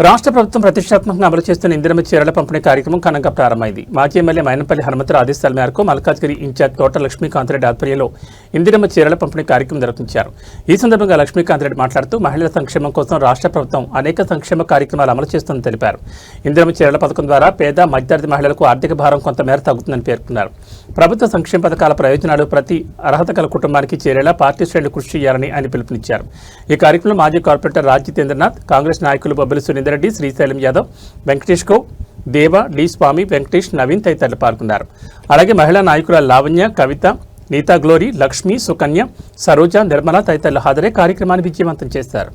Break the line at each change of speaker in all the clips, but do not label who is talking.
రాష్ట్ర ప్రభుత్వం ప్రతిష్టాత్మకంగా అమలు చేస్తున్న ఇందిరమ్మ చీరల పంపిణీ కార్యక్రమం ఘనంగా ప్రారంభమైంది. మాజీ ఎమ్మెల్యే మైనంపల్లి హనుమంతరావు ఆదేశాల మేరకు మల్కాజ్గిరి ఇన్ఛార్జ్ తోట లక్ష్మీకాంతరెడ్డి ఆధ్వర్యంలో ఇందిరమ్మ చీరల పంపిణీ కార్యక్రమం నిర్వహించారు. ఈ సందర్భంగా లక్ష్మీకాంతరెడ్డి మాట్లాడుతూ మహిళల సంక్షేమం కోసం రాష్ట్ర ప్రభుత్వం అనేక సంక్షేమ కార్యక్రమాలు అమలు చేస్తుందని తెలిపారు. ఇందిరమ్మ చీరల పథకం ద్వారా పేద మధ్యతరగతి మహిళలకు ఆర్థిక భారం కొంతమేర తగ్గుతుందని పేర్కొన్నారు. ప్రభుత్వ సంక్షేమ పథకాల ప్రయోజనాలు ప్రతి అర్హత గల కుటుంబానికి చేరేలా పార్టీ శ్రేణులు కృషి చేయాలని ఆయన పిలుపునిచ్చారు. ఈ కార్యక్రమంలో మాజీ కార్పొరేటర్ రాజ్యతేంద్రనాథ్, కాంగ్రెస్ నాయకులు బొబ్బిలి సురేందర్రెడ్డి, శ్రీశైలం యాదవ్, వెంకటేష్ గౌడ్, దేవ, డి స్వామి, వెంకటేష్, నవీన్ తదితరులు పాల్గొన్నారు. అలాగే మహిళా నాయకుల లావణ్య, కవిత, నీతా గ్లోరీ, లక్ష్మి, సుకన్య, సరోజ, నిర్మల తదితరులు హాజరై కార్యక్రమాన్ని విజయవంతం చేశారు.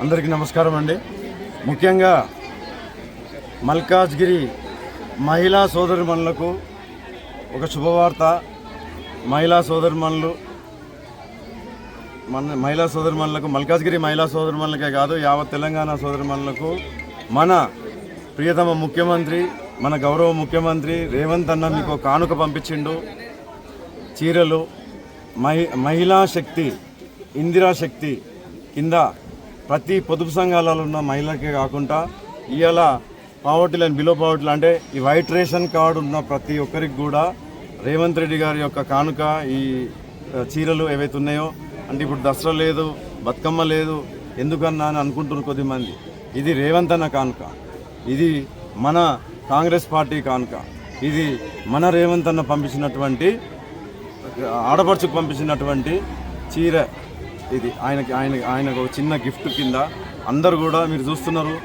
అందరికీ నమస్కారం అండి. ముఖ్యంగా మల్కాజ్గిరి మహిళా సోదరిమణులకు ఒక శుభవార్త. మహిళా సోదరిమణులకు మల్కాజ్గిరి మహిళా సోదరిమణులకే కాదు, యావత్ తెలంగాణ సోదరిమణులకు మన ప్రియతమ ముఖ్యమంత్రి, మన గౌరవ ముఖ్యమంత్రి రేవంత్ అన్న మీకు కానుక పంపించిండు. చీరలు మహిళా శక్తి, ఇందిరా శక్తి కింద ప్రతి పొదుపు సంఘాలలో ఉన్న మహిళలకే కాకుండా ఇవాళ poverty line, below poverty line అంటే ఈ వైట్ రేషన్ కార్డు ఉన్న ప్రతి ఒక్కరికి కూడా రేవంత్ రెడ్డి గారి యొక్క కానుక ఈ చీరలు ఏవైతే ఉన్నాయో. అంటే ఇప్పుడు దసరా లేదు, బతుకమ్మ లేదు, ఎందుకన్నా అని అనుకుంటున్నారు కొద్దిమంది. ఇది రేవంత్ అన్న కానుక, ఇది మన కాంగ్రెస్ పార్టీ కానుక, ఇది మన రేవంత్ అన్న పంపించినటువంటి ఆడపడుచుకు పంపించినటువంటి చీర. ఇది ఆయనకు ఒక చిన్న గిఫ్ట్ కింద అందరూ కూడా మీరు చూస్తున్నారు.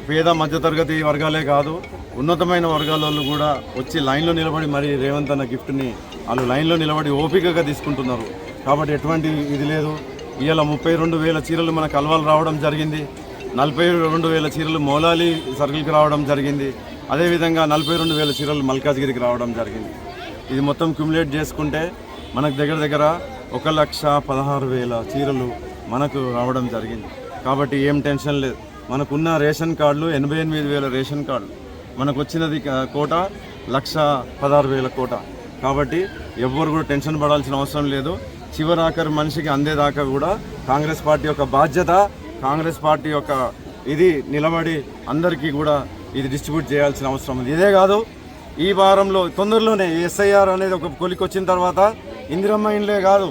పేద మధ్యతరగతి వర్గాలే కాదు, ఉన్నతమైన వర్గాల వాళ్ళు కూడా వచ్చి లైన్లో నిలబడి మరి రేవంత్ అన్న గిఫ్ట్ని వాళ్ళు లైన్లో నిలబడి ఓపికగా తీసుకుంటున్నారు. కాబట్టి ఎటువంటి ఇది లేదు. ఇవాళ 32,000 చీరలు మనకు అల్వాలు రావడం జరిగింది. 42,000 చీరలు మౌలాలి సర్కిల్కి రావడం జరిగింది. అదేవిధంగా 42,000 చీరలు మల్కాజ్గిరికి రావడం జరిగింది. ఇది మొత్తం క్యుములేట్ చేసుకుంటే మనకు దగ్గర 1,16,000 చీరలు మనకు రావడం జరిగింది. కాబట్టి ఏం టెన్షన్ లేదు. మనకున్న రేషన్ కార్డులు 88,000 రేషన్ కార్డులు, మనకు వచ్చినది కోట 1,16,000 కోట. కాబట్టి ఎవ్వరు కూడా టెన్షన్ పడాల్సిన అవసరం లేదు. చివరాఖరి మనిషికి అందేదాకా కూడా కాంగ్రెస్ పార్టీ యొక్క బాధ్యత, కాంగ్రెస్ పార్టీ యొక్క ఇది నిలబడి అందరికీ కూడా ఇది డిస్ట్రిబ్యూట్ చేయాల్సిన అవసరం ఉంది. ఇదే కాదు, ఈ వారంలో తొందరలోనే ఎస్ఐఆర్ అనేది ఒక కొలికి వచ్చిన తర్వాత ఇందిరమ్మ ఇండ్లే కాదు,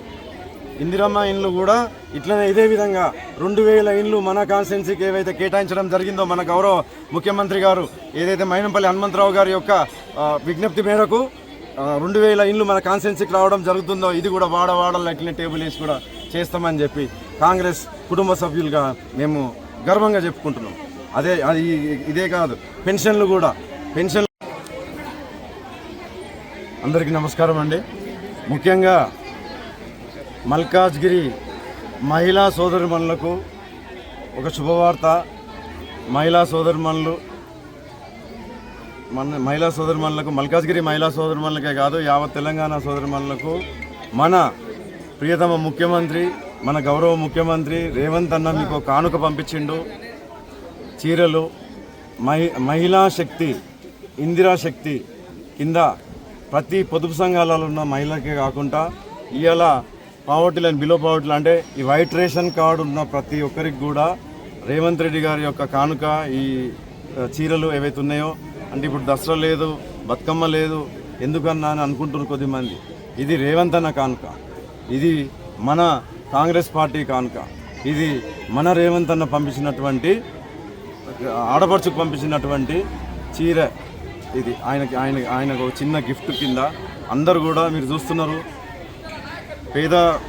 ఇందిరమ్మ ఇండ్లు కూడా ఇట్లనే ఇదే విధంగా 2,000 ఇండ్లు మన కాన్స్టిట్యున్సీకి ఏవైతే కేటాయించడం జరిగిందో మన గౌరవ ముఖ్యమంత్రి గారు ఏదైతే మైనంపల్లి హనుమంతరావు గారి యొక్క విజ్ఞప్తి మేరకు 2,000 ఇండ్లు మన కాన్స్టిట్యున్సీకి రావడం జరుగుతుందో ఇది కూడా వాడవాడల్లో ఇట్లనే టేబుల్ వేసి కూడా చేస్తామని చెప్పి కాంగ్రెస్ కుటుంబ సభ్యులుగా మేము గర్వంగా చెప్పుకుంటున్నాం. ఇదే కాదు, పెన్షన్లు కూడా అందరికీ నమస్కారం అండి. ముఖ్యంగా మల్కాజ్గిరి మహిళా సోదరిమణులకు ఒక శుభవార్త. మహిళా సోదరిమణులకు మల్కాజ్గిరి మహిళా సోదరిమణులకే కాదు యావత్ తెలంగాణ సోదరిమణులకు మన ప్రియతమ ముఖ్యమంత్రి, మన గౌరవ ముఖ్యమంత్రి రేవంత్ అన్న మీకు కానుక పంపించిండు. చీరలు మహిళా శక్తి, ఇందిరా శక్తి కింద ప్రతి పొదుపు సంఘాలలో ఉన్న మహిళలకే కాకుండా ఇవాళ పావర్టీ లైన్ బిలో పావర్టీ అంటే ఈ వైట్ రేషన్ కార్డు ఉన్న ప్రతి ఒక్కరికి కూడా రేవంత్ రెడ్డి గారి యొక్క కానుక ఈ చీరలు ఏవైతే ఉన్నాయో. అంటే ఇప్పుడు దసరా లేదు, బతుకమ్మ లేదు, ఎందుకన్నా అని అనుకుంటున్నారు కొద్దిమంది. ఇది రేవంత్ అన్న కానుక, ఇది మన కాంగ్రెస్ పార్టీ కానుక, ఇది మన రేవంత్ అన్న పంపించినటువంటి ఆడపడుచుకు పంపించినటువంటి చీర. ఇది ఆయనకు ఒక చిన్న గిఫ్ట్ కింద అందరూ కూడా మీరు చూస్తున్నారు.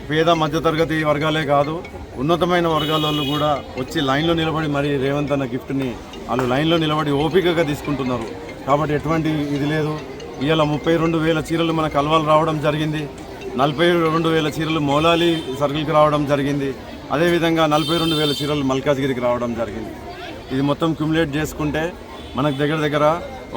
పేద మధ్యతరగతి వర్గాలే కాదు, ఉన్నతమైన వర్గాల వాళ్ళు కూడా వచ్చి లైన్లో నిలబడి మరి రేవంత్ అన్న గిఫ్ట్ని వాళ్ళు లైన్లో నిలబడి ఓపికగా తీసుకుంటున్నారు. కాబట్టి ఎటువంటి ఇది లేదు. ఇవాళ 32,000 చీరలు మనకు అల్వాలు రావడం జరిగింది. 42,000 చీరలు మౌలాలి సర్కిల్కి రావడం జరిగింది. అదేవిధంగా 42,000 చీరలు మల్కాజ్గిరికి రావడం జరిగింది. ఇది మొత్తం క్యుములేట్ చేసుకుంటే మనకు దగ్గర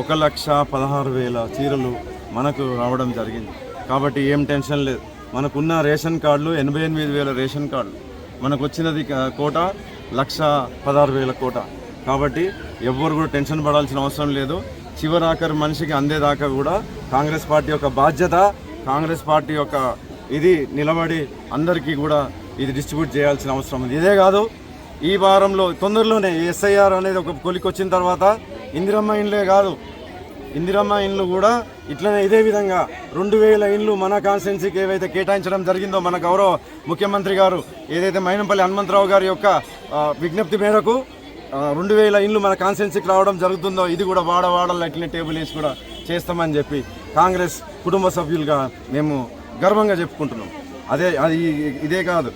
1,16,000 చీరలు మనకు రావడం జరిగింది. కాబట్టి ఏం టెన్షన్ లేదు. మనకున్న రేషన్ కార్డులు 88,000 రేషన్ కార్డులు, మనకు వచ్చినది కోట 1,16,000 కోట. కాబట్టి ఎవ్వరు కూడా టెన్షన్ పడాల్సిన అవసరం లేదు. చివరాఖరి మనిషికి అందేదాకా కూడా కాంగ్రెస్ పార్టీ యొక్క బాధ్యత, కాంగ్రెస్ పార్టీ యొక్క ఇది నిలబడి అందరికీ కూడా ఇది డిస్ట్రిబ్యూట్ చేయాల్సిన అవసరం ఉంది. ఇదే కాదు, ఈ వారంలో తొందరలోనే ఎస్ఐఆర్ అనేది ఒక కొలికి వచ్చిన తర్వాత ఇందిరమ్మ ఇండ్లే కాదు, ఇందిరమ్మ ఇండ్లు కూడా ఇట్లనే ఇదే విధంగా 2,000 ఇండ్లు మన కాన్స్టిట్యున్సీకి ఏవైతే కేటాయించడం జరిగిందో మన గౌరవ ముఖ్యమంత్రి గారు ఏదైతే మైనంపల్లి హనుమంతరావు గారి యొక్క విజ్ఞప్తి మేరకు 2,000 ఇండ్లు మన కాన్స్టిట్యున్సీకి రావడం జరుగుతుందో ఇది కూడా వాడవాడల్లో ఇట్లనే టేబుల్ వేసి కూడా చేస్తామని చెప్పి కాంగ్రెస్ కుటుంబ సభ్యులుగా మేము గర్వంగా చెప్పుకుంటున్నాం. ఇదే కాదు,